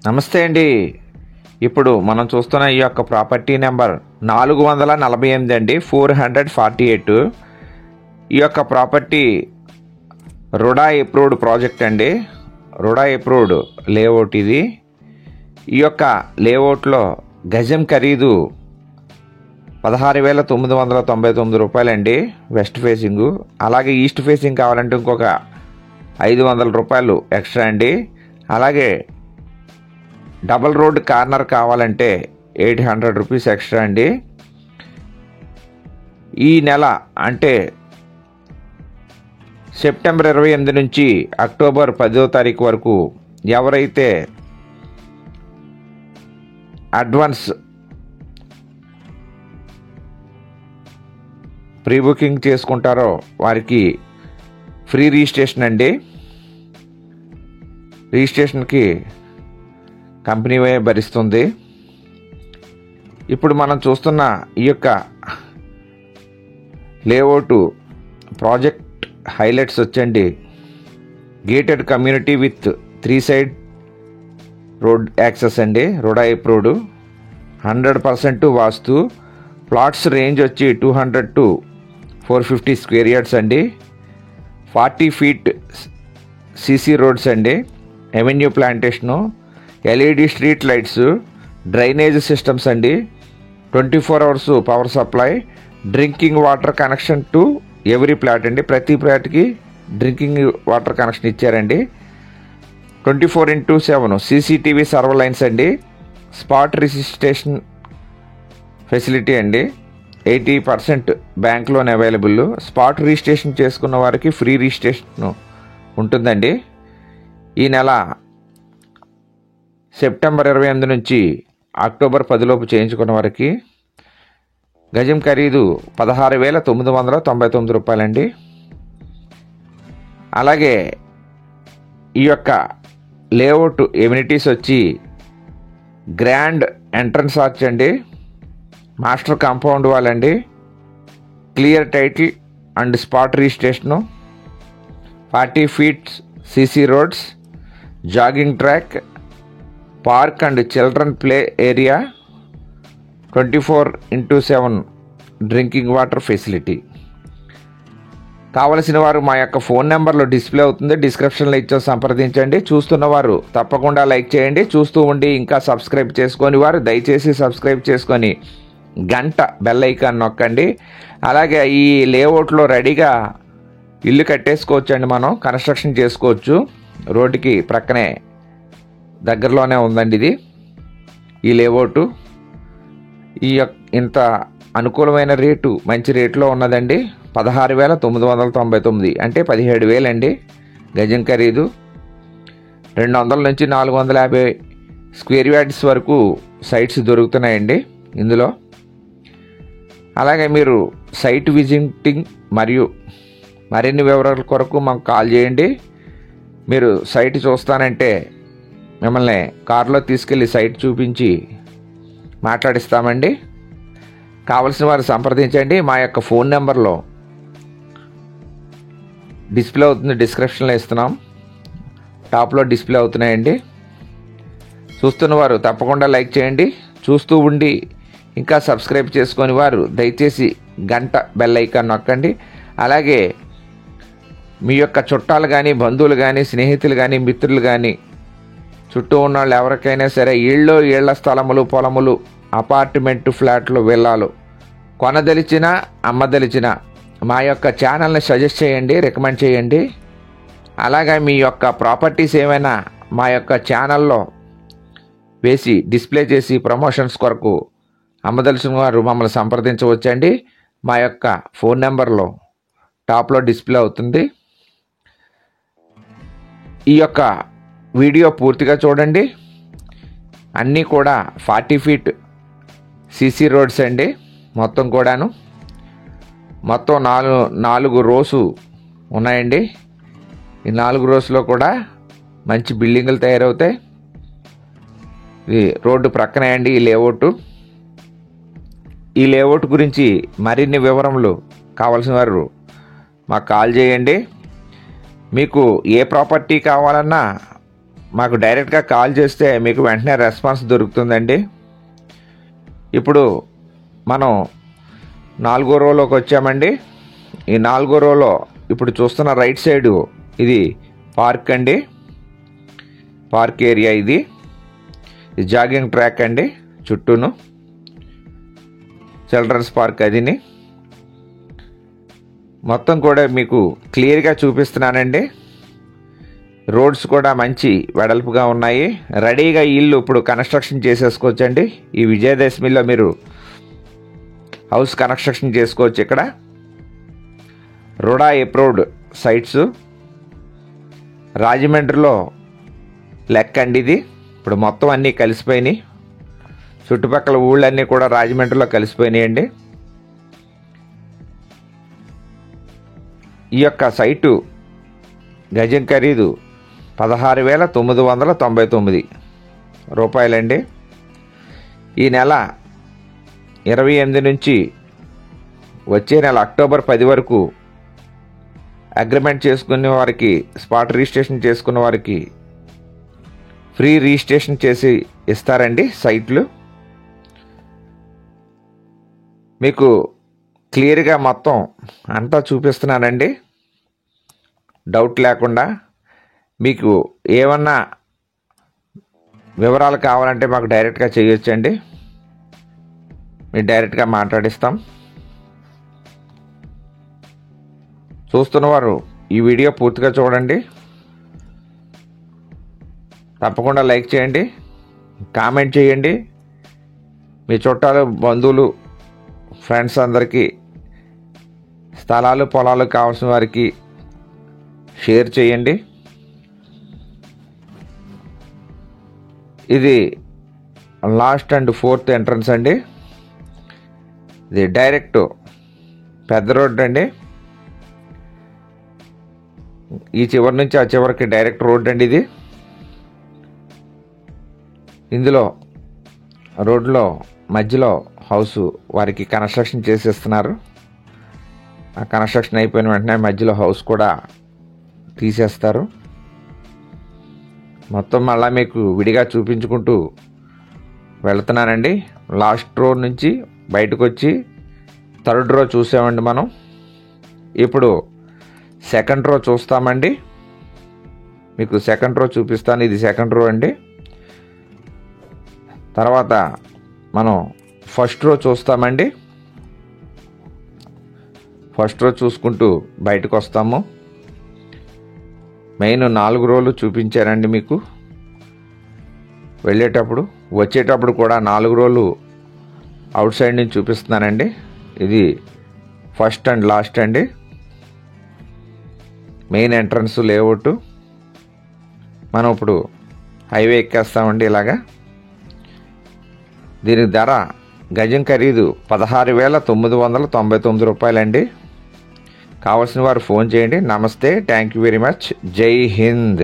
నమస్తే అండి. ఇప్పుడు మనం చూస్తున్న ఈ యొక్క ప్రాపర్టీ నెంబర్ 448 అండి, 448. ఈ యొక్క ప్రాపర్టీ రుడా అప్రూవ్డ్ ప్రాజెక్ట్ అండి. రుడా అప్రూవ్డ్ లేఅవుట్ ఇది. ఈ యొక్క లేఅవుట్లో గజం ఖరీదు 16,999 రూపాయలండి వెస్ట్ ఫేసింగు. అలాగే ఈస్ట్ ఫేసింగ్ కావాలంటే ఇంకొక 500 రూపాయలు ఎక్స్ట్రా అండి. అలాగే డబల్ రోడ్ కార్నర్ కావాలంటే 800 రూపీస్ ఎక్స్ట్రా అండి. ఈ నెల అంటే సెప్టెంబర్ 28 నుంచి అక్టోబర్ 10వ తారీఖు వరకు ఎవరైతే అడ్వాన్స్ ప్రీ బుకింగ్ చేసుకుంటారో వారికి ఫ్రీ రిజిస్ట్రేషన్ అండి. రిజిస్ట్రేషన్కి కంపెనీ భరిస్తుంది. ఇప్పుడు మనం చూస్తున్న ఈ యొక్క లేఅవుట్ ప్రాజెక్ట్ హైలైట్స్ వచ్చండి. Gated community with 3 side road access అండి. రుడా అప్రూవ్డ్ 100% వాస్తు. ప్లాట్స్ రేంజ్ వచ్చి 200 to 450 స్క్వేర్ యార్డ్స్ అండి. 40 feet సీసీ రోడ్స్ అండి. Avenue plantation, LED street lights, drainage systems అండి. 24 hours power supply, drinking water connection to every plot అండి. ప్రతి ప్లాట్కి drinking water connection ఇచ్చారండి. 24/7 CCTV server lines అండి. Spot registration facility అండి. 80% bank loan available. Spot registration చేసుకున్న వారికి free registration ఉంటుందండి. ఈ నెల సెప్టెంబర్ 28 నుంచి అక్టోబర్ 10 లోపు చేయించుకున్న వారికి గజం ఖరీదు 16,999 రూపాయలండి. అలాగే ఈ యొక్క లేఅవుట్ ఎమ్యూనిటీస్ వచ్చి గ్రాండ్ ఎంట్రన్స్ ఆర్చ్ అండి, మాస్టర్ కాంపౌండ్ వాల్ అండి, clear title and spot registration, 40 feet CC roads, jogging track, park and children play area, 24/7 drinking water facility. కావలసిన వారు మా యొక్క ఫోన్ నెంబర్లో డిస్ప్లే అవుతుంది, డిస్క్రిప్షన్లో ఇచ్చో సంప్రదించండి. చూస్తున్న వారు తప్పకుండా లైక్ చేయండి. చూస్తూ ఉండి ఇంకా సబ్స్క్రైబ్ చేసుకొని వారు దయచేసి సబ్స్క్రైబ్ చేసుకొని గంట బెల్ ఐకాన్ నొక్కండి. అలాగే ఈ లేఅవుట్లో రెడీగా ఇల్లు కట్టేసుకోవచ్చండి. మనం కన్స్ట్రక్షన్ చేసుకోవచ్చు. రోడ్డుకి ప్రక్కనే దగ్గరలోనే ఉందండి ఇది ఈ లేఅవుట్. ఇంత అనుకూలమైన రేటు, మంచి రేట్లో ఉన్నదండి. 16,999 అంటే 17,000 అండి గజం ఖరీదు. 200 నుంచి 450 స్క్వేర్ యార్డ్స్ వరకు సైట్స్ దొరుకుతున్నాయండి ఇందులో. అలాగే మీరు సైట్ విజిటింగ్ మరియు మరిన్ని వివరాల కొరకు మాకు కాల్ చేయండి. మీరు సైట్ చూస్తానంటే మిమ్మల్ని కారులో తీసుకెళ్ళి సైట్ చూపించి మాట్లాడిస్తామండి. కావలసిన వారు సంప్రదించండి. మా యొక్క ఫోన్ నెంబర్లో డిస్ప్లే అవుతుంది, డిస్క్రిప్షన్లో ఇస్తున్నాం, టాప్లో డిస్ప్లే అవుతున్నాయండి. చూస్తున్న వారు తప్పకుండా లైక్ చేయండి. చూస్తూ ఉండి ఇంకా సబ్స్క్రైబ్ చేసుకొని వారు దయచేసి గంట బెల్ ఐకాన్ నొక్కండి. అలాగే మీ యొక్క చుట్టాలు కానీ, బంధువులు కానీ, స్నేహితులు కానీ, మిత్రులు కానీ, చుట్టూ ఉన్న వాళ్ళు ఎవరికైనా సరే ఇళ్ల స్థలములు, పొలములు, అపార్ట్మెంట్, ఫ్లాట్లు, విల్లాలు కొనదలిచిన, అమ్మదలిచిన మా యొక్క ఛానల్ని సజెస్ట్ చేయండి, రికమెండ్ చేయండి. అలాగే మీ యొక్క ప్రాపర్టీస్ ఏమైనా మా యొక్క ఛానల్లో వేసి డిస్ప్లే చేసి ప్రమోషన్స్ కొరకు అమ్మదలిచిన వారు మమ్మల్ని సంప్రదించవచ్చండి. మా యొక్క ఫోన్ నెంబర్లో టాప్లో డిస్ప్లే అవుతుంది. ఈ యొక్క వీడియో పూర్తిగా చూడండి. అన్నీ కూడా 40 feet సీసీ రోడ్స్ అండి. మొత్తం కూడాను మొత్తం 4 రోస్ ఉన్నాయండి. ఈ 4 రోస్లో కూడా మంచి బిల్డింగులు తయారవుతాయి. ఇది రోడ్డు ప్రక్కనే అండి ఈ లేఅవుట్. ఈ లేఅవుట్ గురించి మరిన్ని వివరములు కావాల్సిన వారు మాకు కాల్ చేయండి. మీకు ఏ ప్రాపర్టీ కావాలన్నా మాకు డైరెక్ట్గా కాల్ చేస్తే మీకు వెంటనే రెస్పాన్స్ దొరుకుతుందండి. ఇప్పుడు మనం 4వ రోలోకి వచ్చామండి. ఈ 4వ రోలో ఇప్పుడు చూస్తున్న రైట్ సైడు ఇది పార్క్ అండి, పార్క్ ఏరియా. ఇది జాగింగ్ ట్రాక్ అండి, చుట్టూను చిల్డ్రన్స్ పార్క్. అదిని మొత్తం కూడా మీకు క్లియర్గా చూపిస్తున్నానండి. రోడ్స్ కూడా మంచి వెడల్పుగా ఉన్నాయి. రెడీగా ఇల్లు ఇప్పుడు కన్స్ట్రక్షన్ చేసేసుకోవచ్చండి. ఈ విజయదశమిలో మీరు హౌస్ కన్స్ట్రక్షన్ చేసుకోవచ్చు. ఇక్కడ రుడా అప్రూవ్డ్ సైట్స్ రాజమండ్రిలో లెక్క అండి. ఇది ఇప్పుడు మొత్తం అన్నీ కలిసిపోయినాయి. చుట్టుపక్కల ఊళ్ళన్నీ కూడా రాజమండ్రిలో కలిసిపోయినాయండి. ఈ యొక్క సైటు గజం ఖరీదు 16,999 రూపాయలండి. ఈ నెల 28 నుంచి వచ్చే నెల అక్టోబర్ 10 వరకు అగ్రిమెంట్ చేసుకునే వారికి, స్పాట్ రిజిస్ట్రేషన్ చేసుకున్న వారికి ఫ్రీ రిజిస్ట్రేషన్ చేసి ఇస్తారండి సైట్లు. మీకు క్లియర్గా మొత్తం అంతా చూపిస్తున్నానండి, డౌట్ లేకుండా. మీకు ఏమన్నా వివరాలు కావాలంటే మాకు డైరెక్ట్గా చేయొచ్చండి, మీరు డైరెక్ట్గా మాట్లాడిస్తాం. చూస్తున్నవారు ఈ వీడియో పూర్తిగా చూడండి, తప్పకుండా లైక్ చేయండి, కామెంట్ చేయండి. మీ చుట్టాలు, బంధువులు, ఫ్రెండ్స్ అందరికీ స్థలాలు, పొలాలు కావాల్సిన వారికి షేర్ చేయండి. ఇది లాస్ట్ అండ్ 4th ఎంట్రన్స్ అండి. ఇది డైరెక్ట్ పెద్ద రోడ్ అండి. ఈ చివరి నుంచి ఆ చివరికి డైరెక్ట్ రోడ్ అండి ఇది. ఇందులో రోడ్లో మధ్యలో హౌస్ వారికి కన్స్ట్రక్షన్ చేసేస్తున్నారు. ఆ కన్స్ట్రక్షన్ అయిపోయిన వెంటనే మధ్యలో హౌస్ కూడా తీసేస్తారు. మొత్తం మళ్ళీ మీకు విడిగా చూపించుకుంటూ వెళ్తున్నానండి. లాస్ట్ రో నుంచి బయటకు వచ్చి 3rd రో చూసామండి మనం. ఇప్పుడు 2nd రో చూస్తామండి. మీకు 2nd రో చూపిస్తాను. ఇది 2nd రో అండి. తర్వాత మనం 1st రో చూస్తామండి. 1st రో చూసుకుంటూ బయటకు వస్తాము. మెయిన్ 4 రోలు చూపించారండి మీకు వెళ్ళేటప్పుడు. వచ్చేటప్పుడు కూడా 4 రోలు అవుట్ సైడ్ నుంచి చూపిస్తున్నానండి. ఇది ఫస్ట్ అండ్ లాస్ట్ అండి, మెయిన్ ఎంట్రన్స్ లేఅవుట్. మనం ఇప్పుడు హైవే ఎక్కేస్తామండి ఇలాగా. దీని ధర గజం ఖరీదు 16,999 రూపాయలండి. కావాల్సిన వారు ఫోన్ చేయండి. నమస్తే, థ్యాంక్ యూ వెరీ మచ్. జై హింద్.